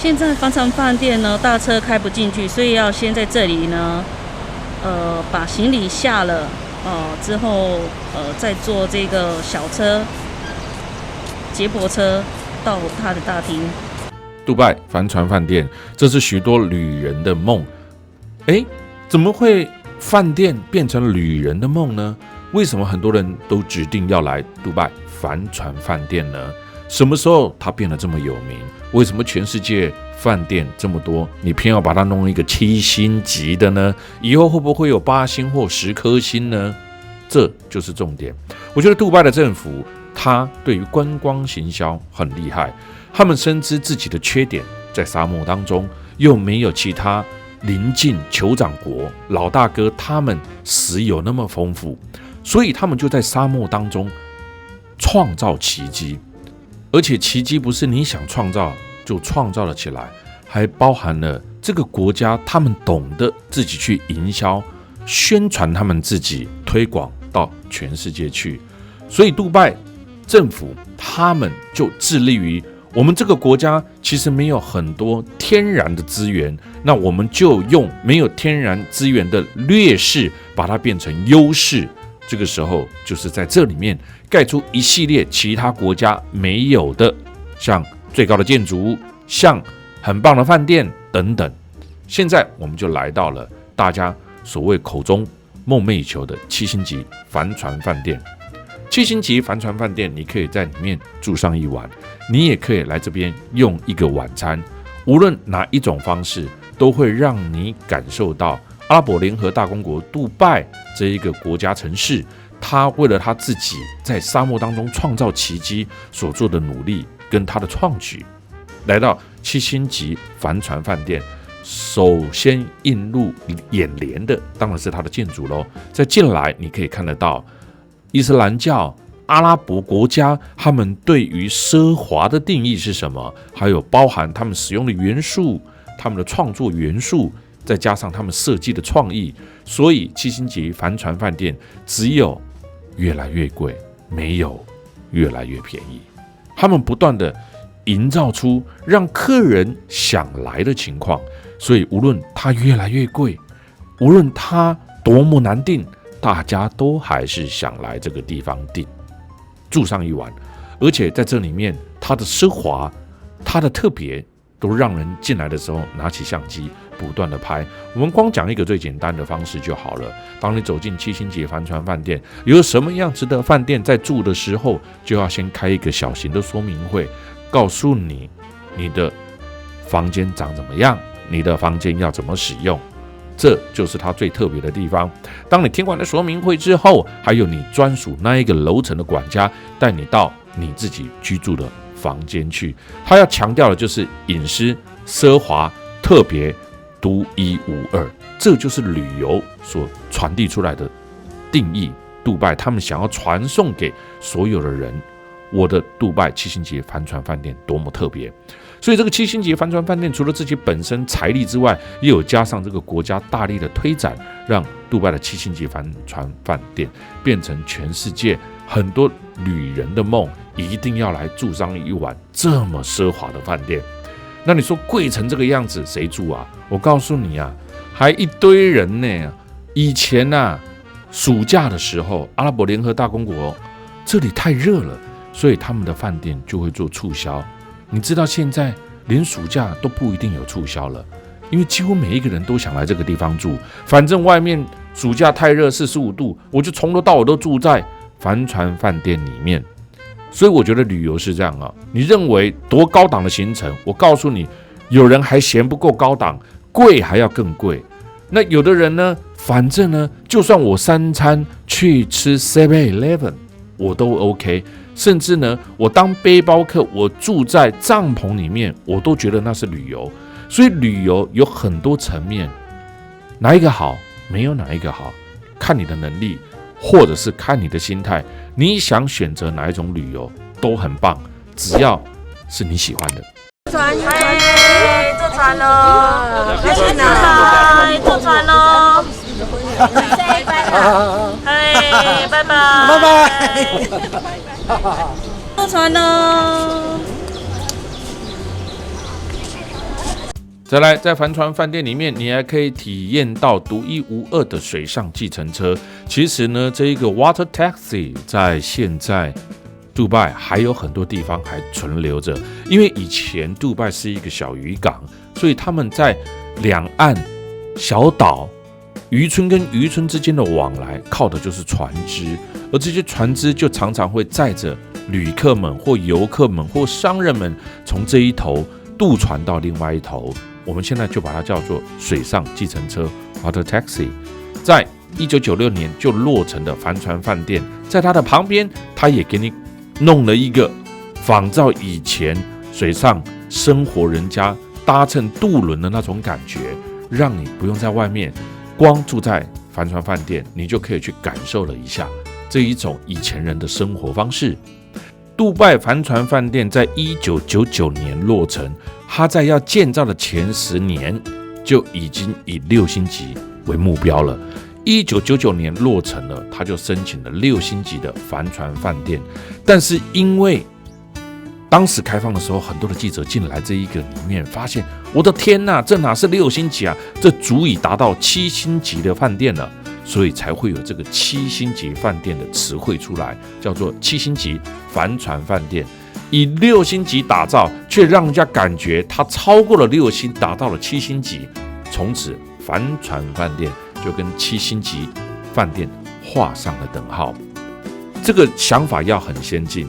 现在帆船饭店呢，大车开不进去，所以要先在这里呢，把行李下了，之后再坐这个小车接驳车到它的大厅。杜拜帆船饭店，这是许多旅人的梦。怎么会饭店变成旅人的梦呢？为什么很多人都指定要来杜拜帆船饭店呢？什么时候它变得这么有名？为什么全世界饭店这么多，你偏要把它弄一个7星级的呢？以后会不会有8星或10颗星呢？这就是重点。我觉得杜拜的政府，它对于观光行销很厉害，他们深知自己的缺点，在沙漠当中又没有其他邻近酋长国老大哥他们石油那么丰富，所以他们就在沙漠当中创造奇迹。而且奇迹不是你想创造就创造了起来，还包含了这个国家他们懂得自己去营销宣传他们自己，推广到全世界去。所以杜拜政府他们就致力于，我们这个国家其实没有很多天然的资源，那我们就用没有天然资源的劣势把它变成优势。这个时候就是在这里面盖出一系列其他国家没有的，像最高的建筑，像很棒的饭店等等。现在我们就来到了大家所谓口中梦寐以求的7星级帆船饭店。7星级帆船饭店，你可以在里面住上一晚，你也可以来这边用一个晚餐。无论哪一种方式，都会让你感受到阿拉伯联合大公国杜拜这一个国家城市，他为了他自己在沙漠当中创造奇迹所做的努力跟他的创举。来到7星级帆船饭店，首先映入眼帘的当然是它的建筑咯。再进来你可以看得到伊斯兰教阿拉伯国家他们对于奢华的定义是什么，还有包含他们使用的元素，他们的创作元素，再加上他们设计的创意。所以7星级帆船饭店只有越来越贵，没有越来越便宜。他们不断的营造出让客人想来的情况，所以无论它越来越贵，无论它多么难订，大家都还是想来这个地方订住上一晚。而且在这里面，它的奢华，它的特别，都让人进来的时候拿起相机不断的拍。我们光讲一个最简单的方式就好了。当你走进7星级帆船饭店，有什么样子的饭店在住的时候，就要先开一个小型的说明会，告诉你你的房间长怎么样，你的房间要怎么使用。这就是它最特别的地方。当你听完了说明会之后，还有你专属那一个楼层的管家带你到你自己居住的房间去。他要强调的就是隐私、奢华、特别、独一无二，这就是旅游所传递出来的定义。杜拜他们想要传送给所有的人，我的杜拜7星级帆船饭店多么特别。所以这个7星级帆船饭店除了自己本身财力之外，也有加上这个国家大力的推展，让杜拜的7星级帆船饭店变成全世界很多旅人的梦，一定要来住上一晚这么奢华的饭店。那你说贵成这个样子谁住啊？我告诉你啊，还一堆人呢。以前啊，暑假的时候，阿拉伯联合大公国这里太热了，所以他们的饭店就会做促销。你知道现在连暑假都不一定有促销了，因为几乎每一个人都想来这个地方住。反正外面暑假太热，45度，我就从头到尾都住在帆船饭店里面。所以我觉得旅游是这样啊，你认为多高档的行程，我告诉你，有人还嫌不够高档，贵还要更贵。那有的人呢，反正呢，就算我3餐去吃 7-Eleven 我都 OK， 甚至呢，我当背包客，我住在帐篷里面，我都觉得那是旅游。所以旅游有很多层面，哪一个好？没有哪一个好，看你的能力，或者是看你的心态。你想选择哪一种旅游都很棒，只要是你喜欢的。船，坐船喽！开心啦！坐船喽！哎，拜拜！拜拜！坐船喽！再来，在帆船饭店里面，你还可以体验到独一无二的水上计程车。其实呢，这一个 Water Taxi 在现在杜拜还有很多地方还存留着，因为以前杜拜是一个小渔港，所以他们在两岸小岛、渔村跟渔村之间的往来靠的就是船只，而这些船只就常常会载着旅客们或游客们或商人们从这一头渡船到另外一头。我们现在就把它叫做水上计程车 Water Taxi。 在1996年就落成的帆船饭店，在它的旁边，它也给你弄了一个仿照以前水上生活人家搭乘渡轮的那种感觉，让你不用在外面光住在帆船饭店，你就可以去感受了一下这一种以前人的生活方式。杜拜帆船饭店在1999年落成，它在要建造的前10年就已经以6星级为目标了。1999年落成了，它就申请了6星级的帆船饭店。但是因为当时开放的时候，很多的记者进来这一个里面，发现我的天哪，这哪是6星级啊，这足以达到7星级的饭店了。所以才会有这个7星级饭店的词汇出来，叫做7星级帆船饭店。以6星级打造，却让人家感觉它超过了6星，达到了7星级。从此，帆船饭店就跟7星级饭店画上了等号。这个想法要很先进。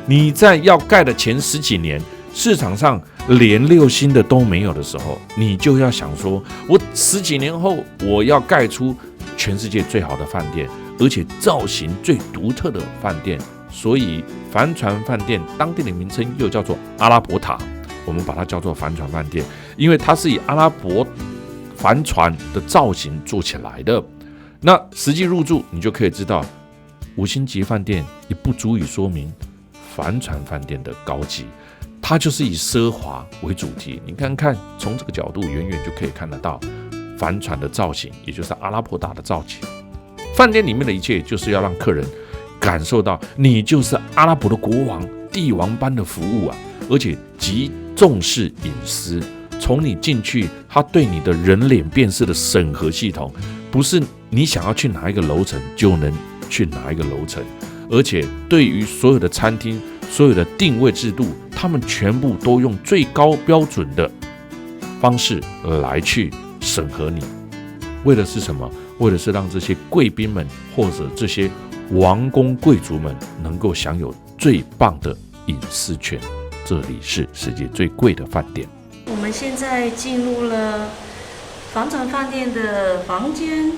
你在要盖的前10几年，市场上连6星的都没有的时候，你就要想说，我10几年后我要盖出全世界最好的饭店，而且造型最独特的饭店。所以帆船饭店当地的名称又叫做阿拉伯塔，我们把它叫做帆船饭店，因为它是以阿拉伯帆船的造型做起来的。那实际入住你就可以知道，5星级饭店也不足以说明帆船饭店的高级，它就是以奢华为主题。你看看，从这个角度远远就可以看得到帆船的造型，也就是阿拉伯塔的造型。饭店里面的一切就是要让客人感受到你就是阿拉伯的国王，帝王般的服务啊，而且极重视隐私。从你进去，他对你的人脸辨识的审核系统，不是你想要去哪一个楼层就能去哪一个楼层，而且对于所有的餐厅、所有的定位制度，他们全部都用最高标准的方式来去审核你。为的是什么？为的是让这些贵宾们或者这些王公贵族们能够享有最棒的隐私权。这里是世界最贵的饭店。我们现在进入了帆船饭店的房间。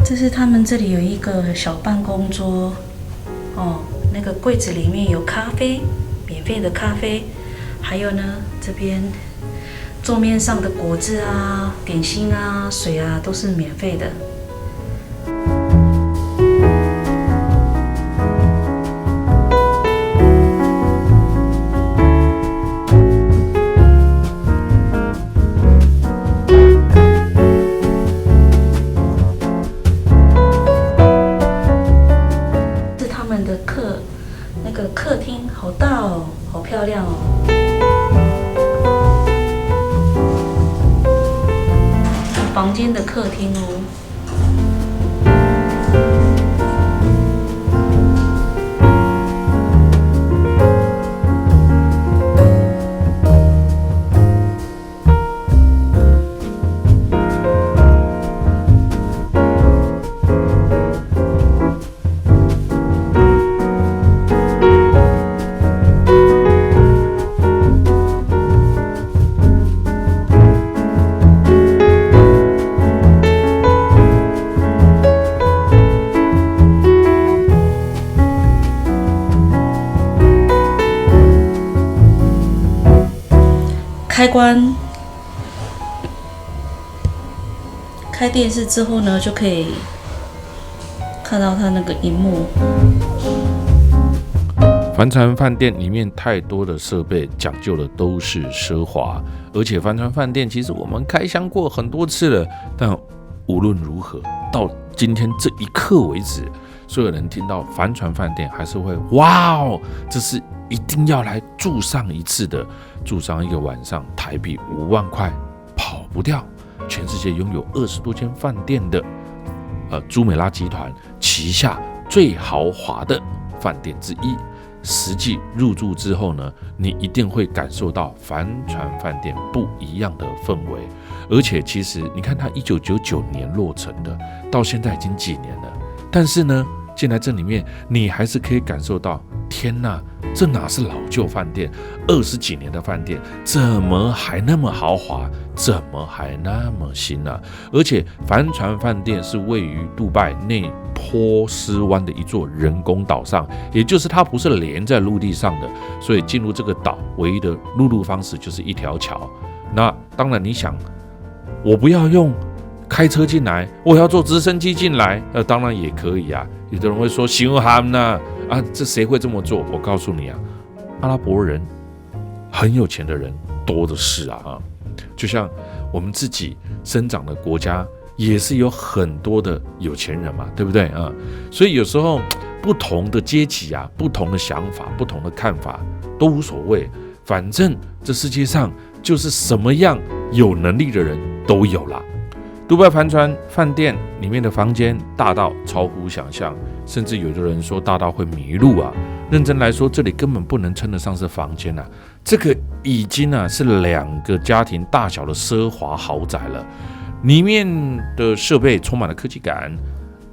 这是他们这里有一个小办公桌哦，那个柜子里面有咖啡，免费的咖啡，还有呢，这边桌面上的果汁啊、点心啊、水啊都是免费的。那个客厅好大哦，好漂亮哦。房间的客厅哦。开关，开电视之后呢，就可以看到它那个荧幕。帆船饭店里面太多的设备讲究的都是奢华，而且帆船饭店其实我们开箱过很多次了，但无论如何，到今天这一刻为止，所有人听到帆船饭店还是会哇哦，这是一定要来住上一次的，住上一个晚上台币5万块跑不掉。全世界拥有20多间饭店的朱美拉集团旗下最豪华的饭店之一。实际入住之后呢，你一定会感受到帆船饭店不一样的氛围。而且其实你看它1999年落成的，到现在已经几年了，但是呢进来这里面你还是可以感受到，天哪，这哪是老旧饭店，20几年的饭店怎么还那么豪华，怎么还那么新啊？而且帆船饭店是位于杜拜内波斯湾的一座人工岛上，也就是它不是连在陆地上的，所以进入这个岛唯一的陆路方式就是一条桥。那当然你想，我不要用开车进来，我要坐直升机进来，当然也可以啊。有的人会说行ham呐，这谁会这么做？我告诉你啊，阿拉伯人很有钱的人多的是啊，就像我们自己生长的国家也是有很多的有钱人嘛，对不对啊？所以有时候不同的阶级啊，不同的想法，不同的看法都无所谓，反正这世界上就是什么样有能力的人都有啦。杜拜帆船饭店里面的房间大到超乎想象，甚至有的人说大到会迷路啊。认真来说，这里根本不能称得上是房间啊，这个已经是2个家庭大小的奢华豪宅了。里面的设备充满了科技感，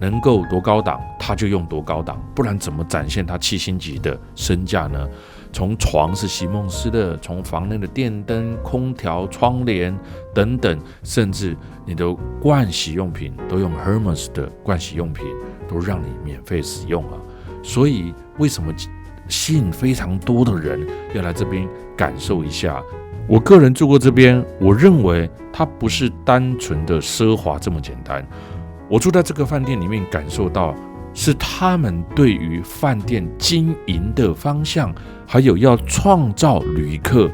能够多高档它就用多高档，不然怎么展现它7星级的身价呢？从床是席梦思的，从房内的电灯、空调、窗帘等等，甚至你的盥洗用品都用 Hermes 的盥洗用品，都让你免费使用啊！所以为什么吸引非常多的人要来这边感受一下？我个人住过这边，我认为它不是单纯的奢华这么简单。我住在这个饭店里面，感受到是他们对于饭店经营的方向，还有要创造旅客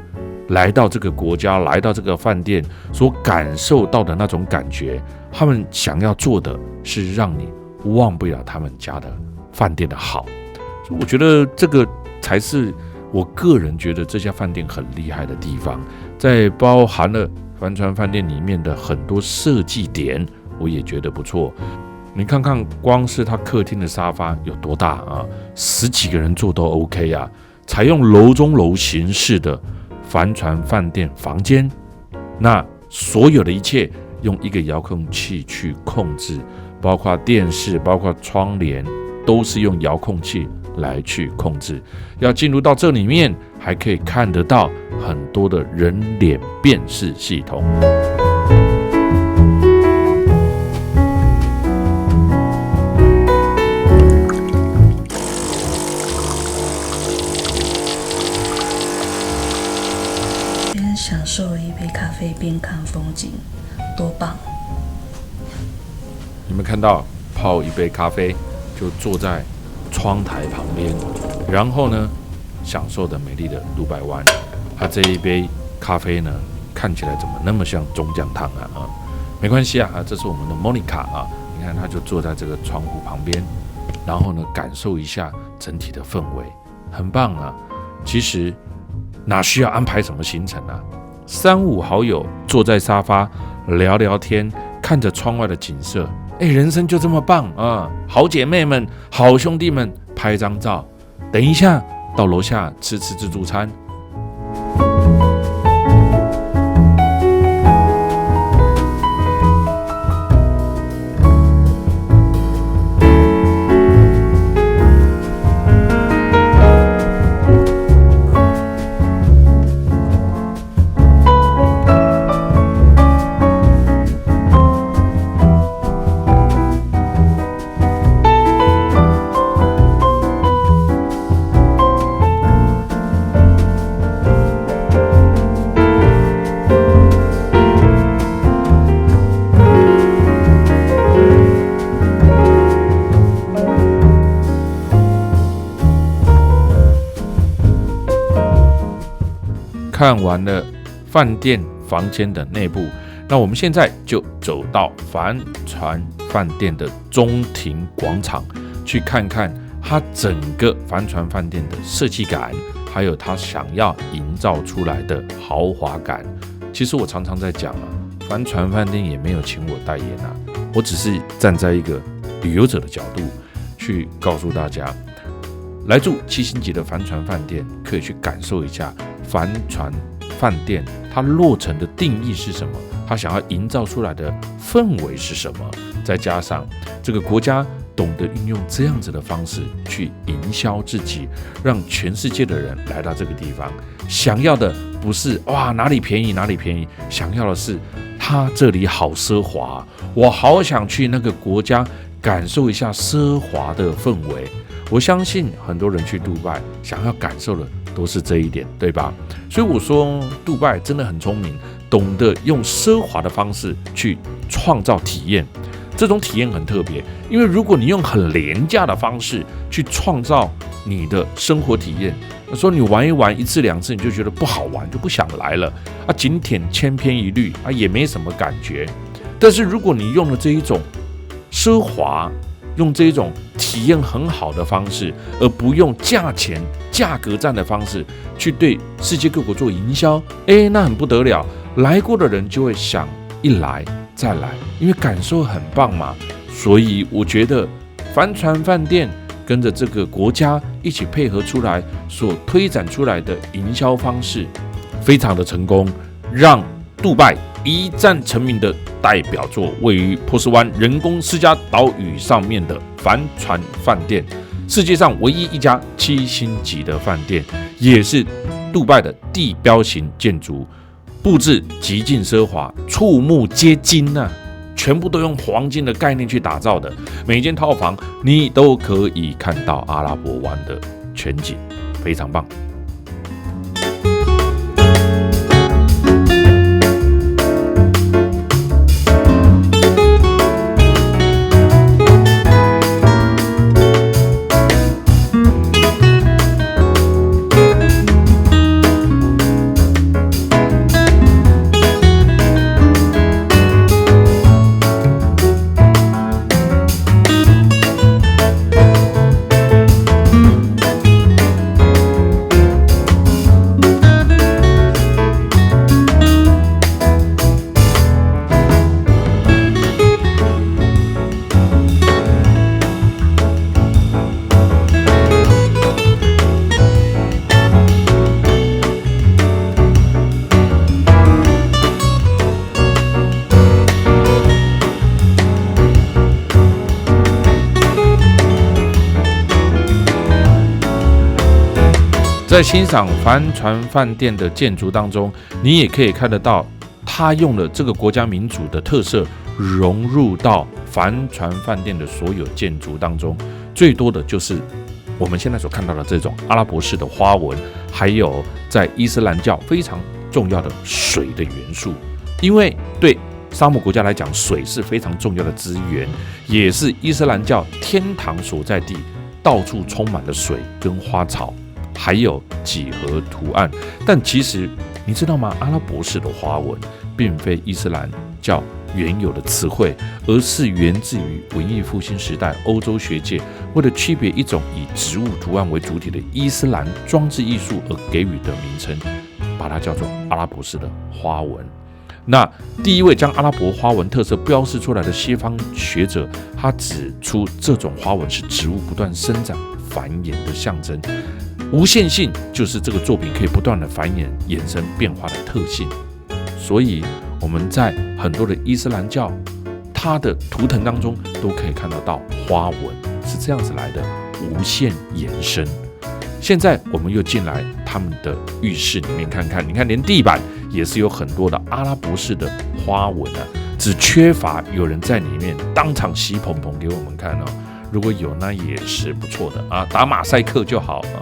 来到这个国家，来到这个饭店所感受到的那种感觉。他们想要做的是让你忘不了他们家的饭店的好。所以我觉得这个才是我个人觉得这家饭店很厉害的地方，在包含了帆船饭店里面的很多设计点，我也觉得不错。你看看，光是它客厅的沙发有多大啊，10几个人坐都 OK 啊。采用楼中楼形式的帆船饭店房间，那所有的一切用一个遥控器去控制，包括电视，包括窗帘，都是用遥控器来去控制。要进入到这里面，还可以看得到很多的人脸辨识系统。边享受一杯咖啡边看风景，多棒！你们看到泡一杯咖啡，就坐在窗台旁边，然后呢，享受的美丽的杜拜湾。这一杯咖啡呢，看起来怎么那么像中酱汤啊？没关系啊，这是我们的 Monica 啊，你看她就坐在这个窗户旁边，然后呢，感受一下整体的氛围，很棒啊。其实哪需要安排什么行程啊？3、5好友坐在沙发聊聊天，看着窗外的景色，人生就这么棒啊！好姐妹们、好兄弟们，拍张照，等一下到楼下吃自助餐。看完了饭店房间的内部，那我们现在就走到帆船饭店的中庭广场，去看看它整个帆船饭店的设计感，还有它想要营造出来的豪华感。其实我常常在讲啊，帆船饭店也没有请我代言啊，我只是站在一个旅游者的角度去告诉大家，来住7星级的帆船饭店，可以去感受一下帆船饭店它落成的定义是什么，它想要营造出来的氛围是什么，再加上这个国家懂得运用这样子的方式去营销自己，让全世界的人来到这个地方，想要的不是哇哪里便宜哪里便宜，想要的是它这里好奢华，我好想去那个国家感受一下奢华的氛围。我相信很多人去杜拜想要感受的都是这一点，对吧？所以我说杜拜真的很聪明，懂得用奢华的方式去创造体验。这种体验很特别，因为如果你用很廉价的方式去创造你的生活体验，说你玩一玩1次2次你就觉得不好玩，就不想来了啊，景点千篇一律啊，也没什么感觉。但是如果你用了这一种奢华，用这种体验很好的方式，而不用价格战的方式去对世界各国做营销，那很不得了，来过的人就会想一来再来，因为感受很棒嘛。所以我觉得帆船饭店跟着这个国家一起配合出来所推展出来的营销方式非常的成功，让杜拜一战成名的代表作位于波斯湾人工私家岛屿上面的帆船饭店，世界上唯一一家7星级的饭店，也是杜拜的地标型建筑，布置极尽奢华，触目皆惊啊！全部都用黄金的概念去打造的，每一间套房你都可以看到阿拉伯湾的全景，非常棒。在欣赏帆船饭店的建筑当中，你也可以看得到，它用了这个国家民族的特色融入到帆船饭店的所有建筑当中。最多的就是我们现在所看到的这种阿拉伯式的花纹，还有在伊斯兰教非常重要的水的元素。因为对沙漠国家来讲，水是非常重要的资源，也是伊斯兰教天堂所在地，到处充满了水跟花草，还有几何图案。但其实你知道吗？阿拉伯式的花纹并非伊斯兰教原有的词汇，而是源自于文艺复兴时代欧洲学界为了区别一种以植物图案为主体的伊斯兰装置艺术而给予的名称，把它叫做阿拉伯式的花纹。那第一位将阿拉伯花纹特色标示出来的西方学者，他指出这种花纹是植物不断生长繁衍的象征，无限性就是这个作品可以不断的繁衍衍生变化的特性。所以我们在很多的伊斯兰教它的图腾当中都可以看得到花纹是这样子来的，无限延伸。现在我们又进来他们的浴室里面看看，你看连地板也是有很多的阿拉伯式的花纹啊，只缺乏有人在里面当场洗蓬蓬给我们看哦。如果有那也是不错的啊，打马赛克就好啊。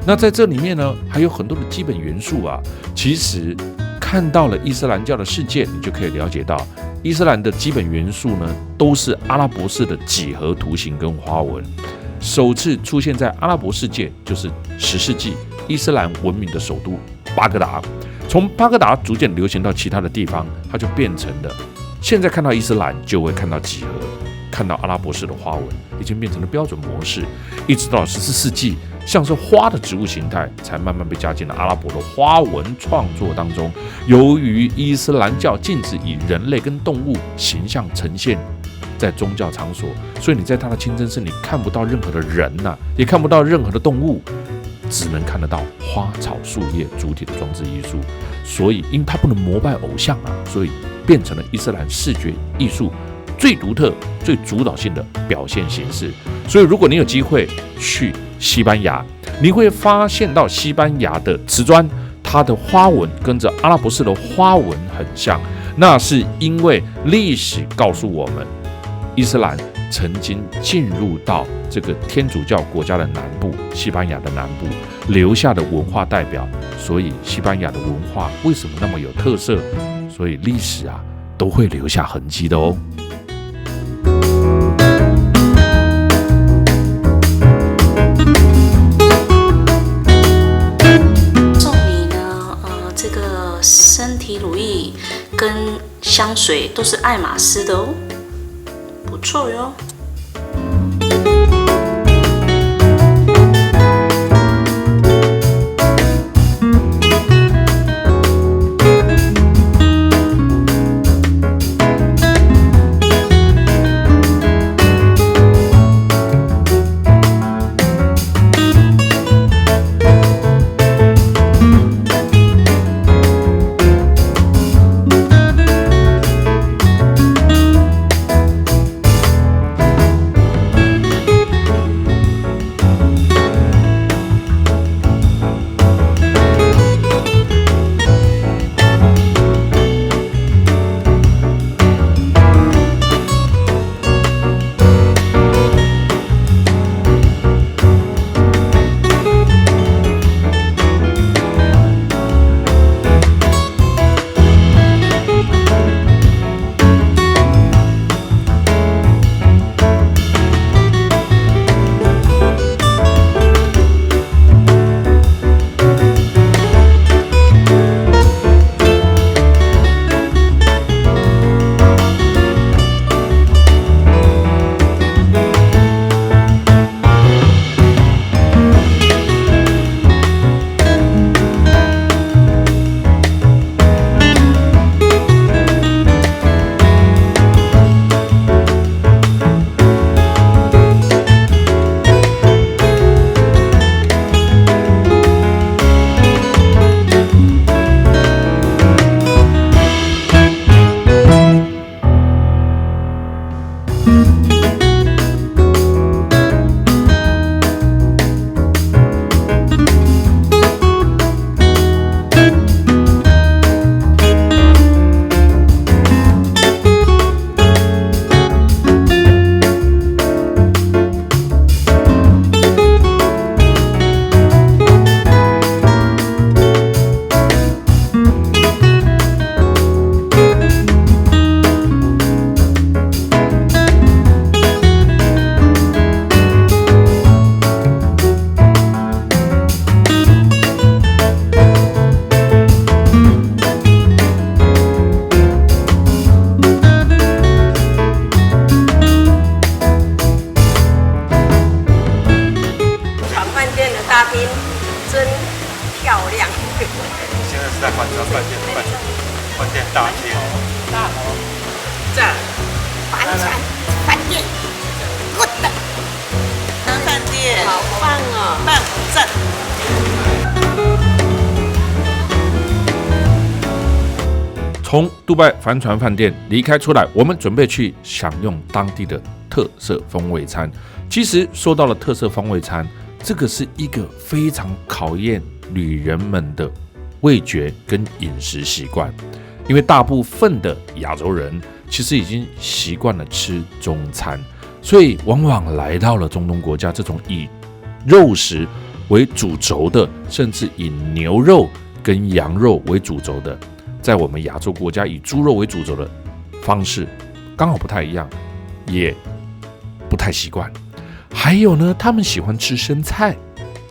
那在这里面呢，还有很多的基本元素啊。其实看到了伊斯兰教的世界，你就可以了解到伊斯兰的基本元素呢，都是阿拉伯式的几何图形跟花纹。首次出现在阿拉伯世界就是10世纪伊斯兰文明的首都巴格达。从巴格达逐渐流行到其他的地方，它就变成了现在看到伊斯兰就会看到几何，看到阿拉伯式的花纹，已经变成了标准模式。一直到14世纪，像是花的植物形态才慢慢被加进了阿拉伯的花纹创作当中。由于伊斯兰教禁止以人类跟动物形象呈现在宗教场所，所以你在它的清真寺你看不到任何的人也看不到任何的动物，只能看得到花草树叶主体的装置艺术。所以因它不能膜拜偶像所以变成了伊斯兰视觉艺术最独特、最主导性的表现形式。所以如果你有机会去西班牙，你会发现到西班牙的瓷砖，它的花纹跟着阿拉伯式的花纹很像，那是因为历史告诉我们，伊斯兰曾经进入到这个天主教国家的南部，西班牙的南部留下的文化代表。所以西班牙的文化为什么那么有特色？所以历史都会留下痕迹的哦。送你呢，这个身体乳液跟香水都是爱马仕的哦，不错哟。在帆船饭店大厅。大楼。赞。帆船饭店。good。饭店。好棒哦！棒赞。从杜拜帆船饭店离开出来，我们准备去享用当地的特色风味餐。其实说到了特色风味餐，这个是一个非常考验旅人们的味觉跟饮食习惯，因为大部分的亚洲人其实已经习惯了吃中餐，所以往往来到了中东国家，这种以肉食为主轴的，甚至以牛肉跟羊肉为主轴的，在我们亚洲国家以猪肉为主轴的方式刚好不太一样，也不太习惯。还有呢，他们喜欢吃生菜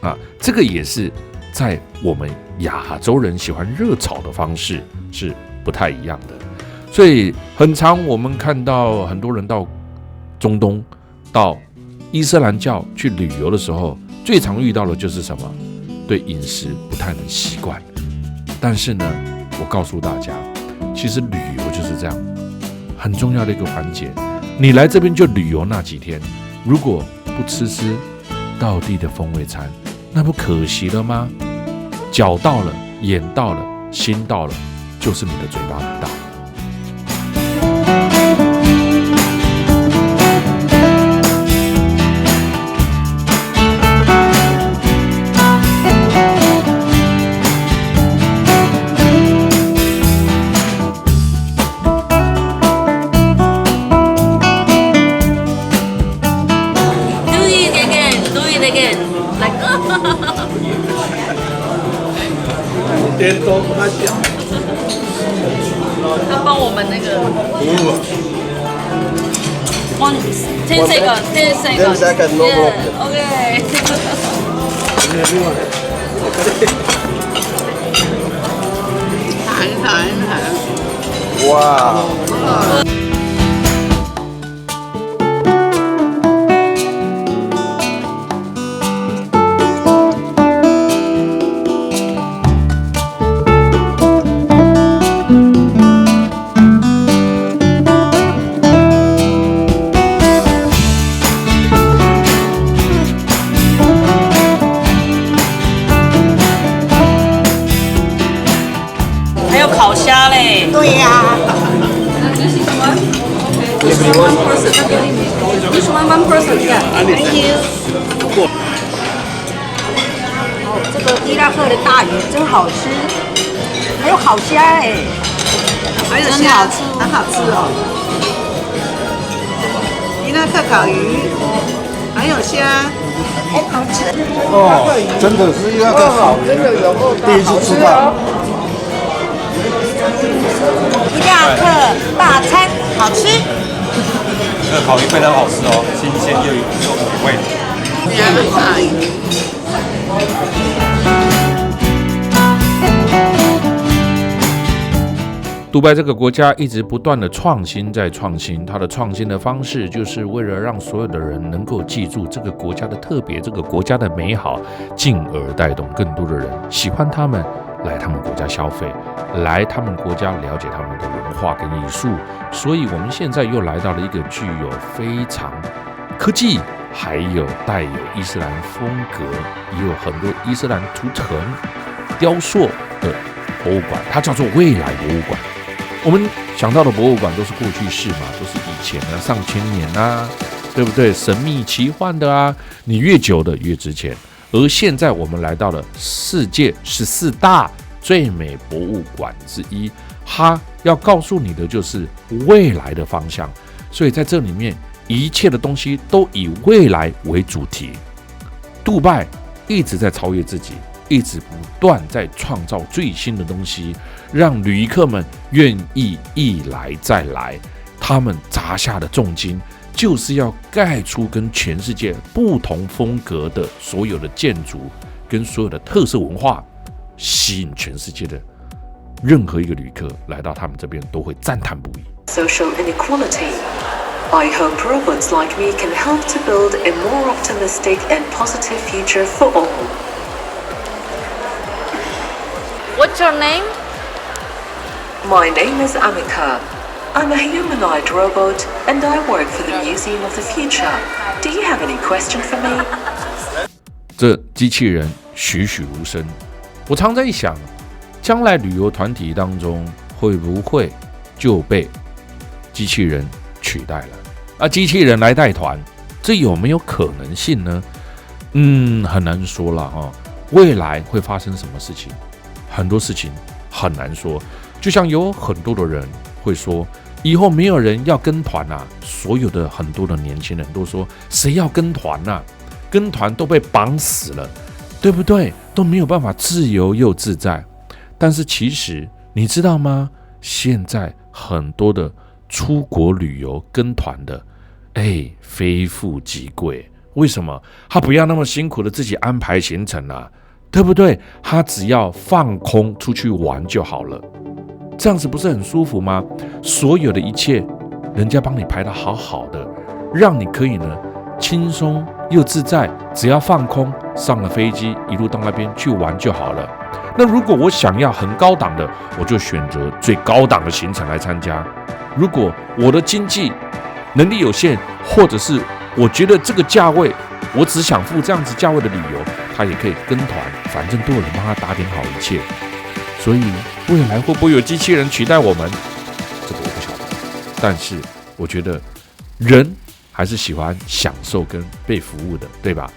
啊，这个也是在我们亚洲人喜欢热炒的方式是不太一样的。所以很常我们看到很多人到中东、到伊斯兰教去旅游的时候，最常遇到的就是什么？对饮食不太能习惯。但是呢，我告诉大家，其实旅游就是这样，很重要的一个环节。你来这边就旅游那几天，如果不吃道地的风味餐，那不可惜了吗？脚到了，眼到了，心到了，就是你的嘴巴不到。颠都不太讲，他帮我们那个 10 seconds, no problem. OK 弹，哇！烤虾嘞，对呀。This one person, yeah. Thank you。这个伊拉克的大鱼真好吃，还有烤虾哎，还有虾，很好吃哦。伊拉克烤鱼，还有虾，好吃。哦，真的是伊拉克烤鱼，第一次吃到。伊拉克大餐好吃。这个烤鱼非常好吃哦，新鲜又美味。大鱼。杜拜这个国家一直不断的创新，在创新，它的创新的方式就是为了让所有的人能够记住这个国家的特别，这个国家的美好，进而带动更多的人喜欢他们，来他们国家消费，来他们国家了解他们的文化跟艺术。所以我们现在又来到了一个具有非常科技，还有带有伊斯兰风格，也有很多伊斯兰图腾雕塑的博物馆，它叫做未来博物馆。我们想到的博物馆都是过去式嘛，都是以前的上千年啊，对不对？神秘奇幻的啊，你越久的越值钱。而现在我们来到了世界14大最美博物馆之一，它要告诉你的就是未来的方向。所以在这里面，一切的东西都以未来为主题。杜拜一直在超越自己，一直不断在创造最新的东西，让旅客们愿意一来再来。他们砸下的重金，就是要盖出跟全世界不同风格的所有的建筑跟所有的特色文化，吸引全世界的任何一个旅客来到他们这边都会赞叹不已。 Social inequality. I hope robots like me can help to build a more optimistic and positive future for all. What's your name? My name is Amika. I'm a humanoid robot and I work for the Museum of the Future. Do you have any question for me? 这机器人栩栩如生，我常在想，将来旅游团体当中会不会就被机器人取代了？机器人来带团，这有没有可能性呢？很难说了哈。未来会发生什么事情？很多事情很难说。就像有很多的人会说，以后没有人要跟团啊。所有的很多的年轻人都说，谁要跟团啊？跟团都被绑死了，对不对？都没有办法自由又自在。但是其实你知道吗？现在很多的出国旅游跟团的，非富即贵。为什么？他不要那么辛苦的自己安排行程啊，对不对？他只要放空出去玩就好了，这样子不是很舒服吗？所有的一切，人家帮你排得好好的，让你可以呢轻松又自在，只要放空，上了飞机一路到那边去玩就好了。那如果我想要很高档的，我就选择最高档的行程来参加。如果我的经济能力有限，或者是我觉得这个价位我只想付这样子价位的旅游，他也可以跟团，反正都有人帮他打点好一切。所以未来会不会有机器人取代我们？这个我不晓得。但是我觉得人还是喜欢享受跟被服务的，对吧？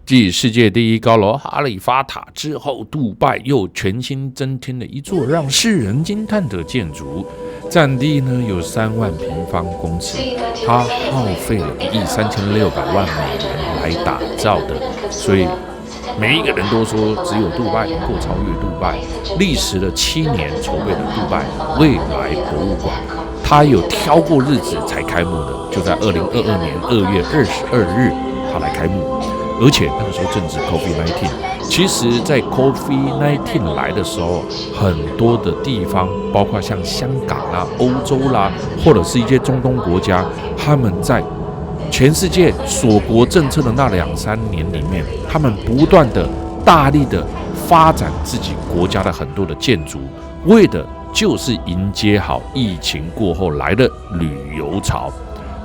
继世界第一高楼哈利法塔之后，杜拜又全新增添了一座让世人惊叹的建筑，占地呢有3万平方公尺，它耗费了1亿3600万美元来打造的，所以每一个人都说只有杜拜能够超越杜拜。历时了7年筹备的杜拜未来博物馆，它有挑过日子才开幕的，就在2022年2月22日它来开幕。而且那个时候正值 COVID-19， 其实在 COVID-19 来的时候，很多的地方，包括像香港啦、欧洲啦，或者是一些中东国家，他们在全世界锁国政策的那2-3年里面，他们不断的大力的发展自己国家的很多的建筑，为的就是迎接好疫情过后来的旅游潮。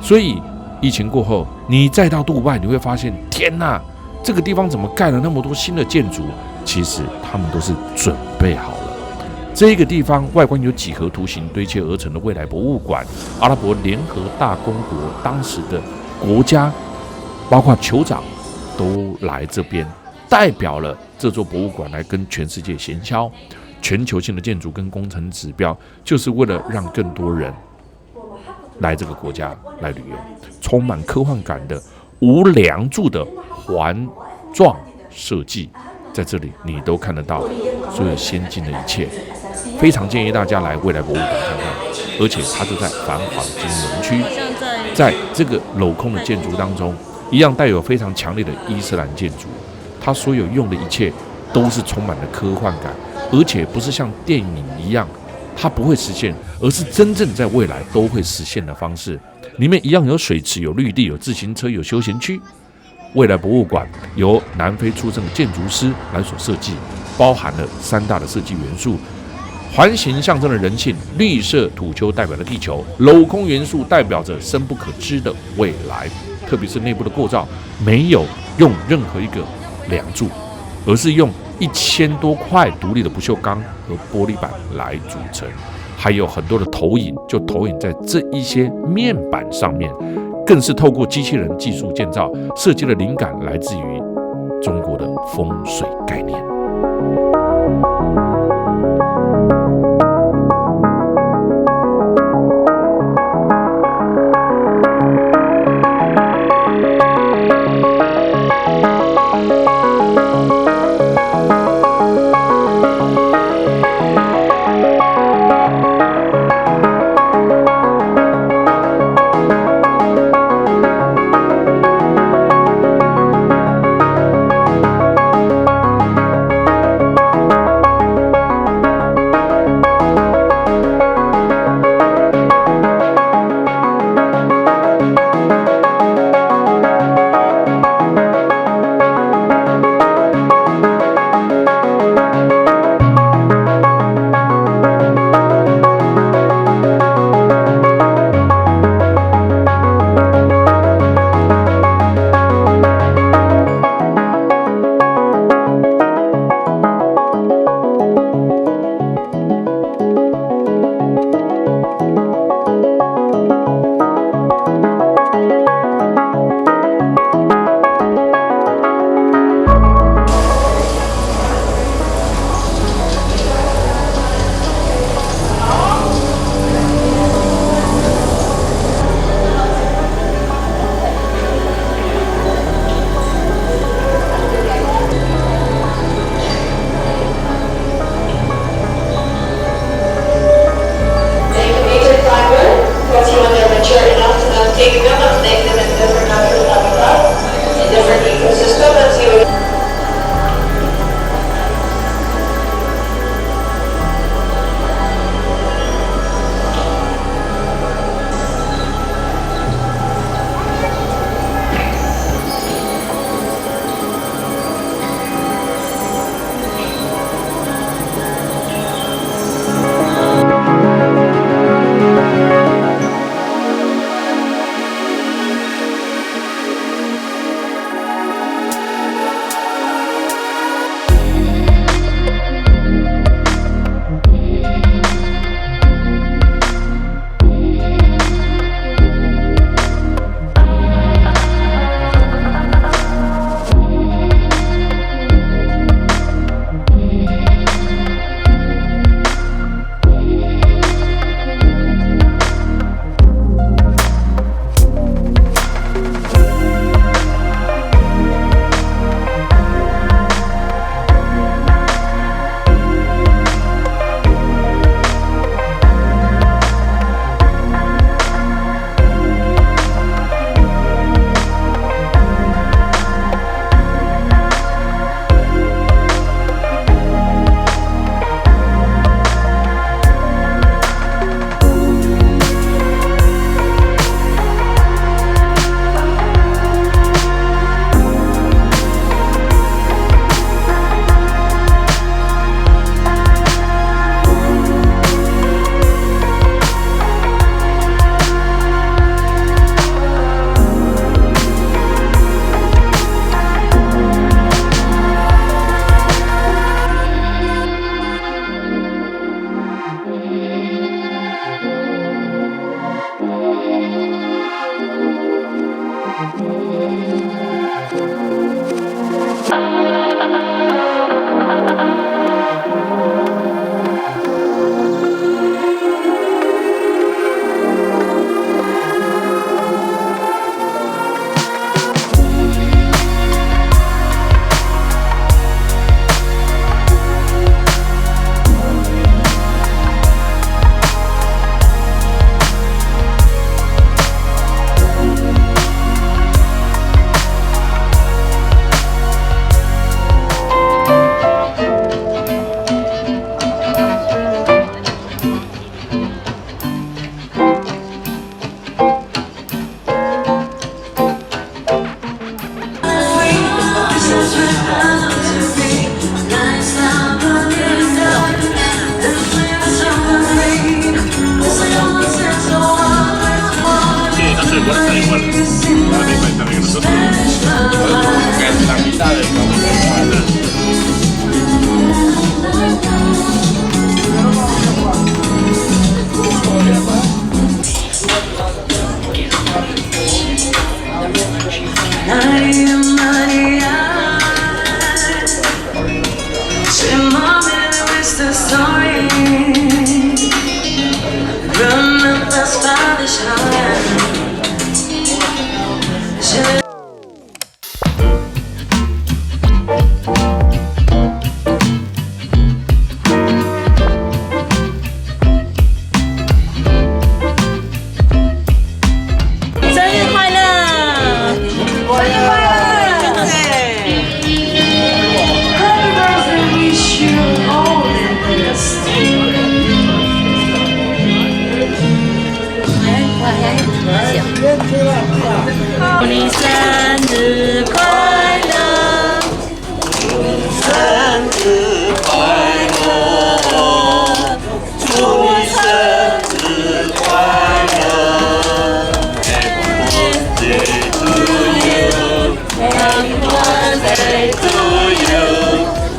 所以疫情过后，你再到杜拜，你会发现，天哪，这个地方怎么盖了那么多新的建筑？其实他们都是准备好了。这个地方外观有几何图形堆砌而成的未来博物馆，阿拉伯联合大公国当时的国家，包括酋长都来这边，代表了这座博物馆来跟全世界行销。全球性的建筑跟工程指标，就是为了让更多人来这个国家来旅游，充满科幻感的无梁柱的环状设计，在这里你都看得到所有先进的一切，非常建议大家来未来博物馆看看。而且它就在繁华的金融区，在这个镂空的建筑当中，一样带有非常强烈的伊斯兰建筑，它所有用的一切都是充满了科幻感，而且不是像电影一样它不会实现，而是真正在未来都会实现的方式。里面一样有水池、有绿地、有自行车、有休闲区。未来博物馆由南非出身的建筑师来所设计，包含了3大的设计元素：环形象征了人性，绿色土丘代表了地球，镂空元素代表着深不可知的未来。特别是内部的构造没有用任何一个梁柱，而是用1000多块独立的不锈钢和玻璃板来组成，还有很多的投影，就投影在这一些面板上面，更是透过机器人技术建造，设计的灵感来自于中国的风水概念。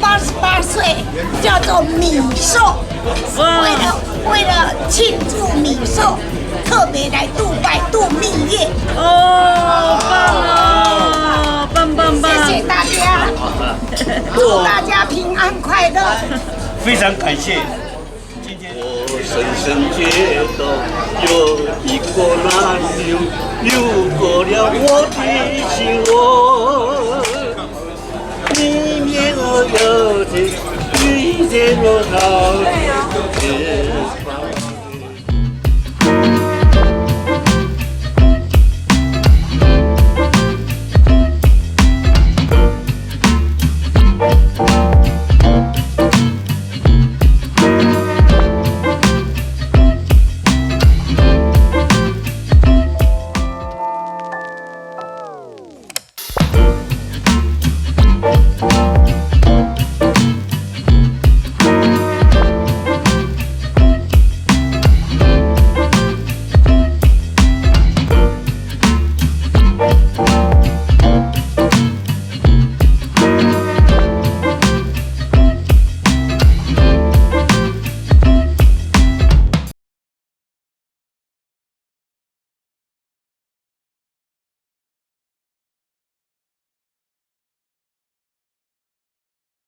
88岁，叫做米寿。为了庆祝米寿，特别来杜拜度蜜月。哦，棒哦，棒棒棒！谢谢大家，祝大家平安快乐。非常感谢。我深深觉得有一个男人流过了我的心窝，你面我有情，遇见我好的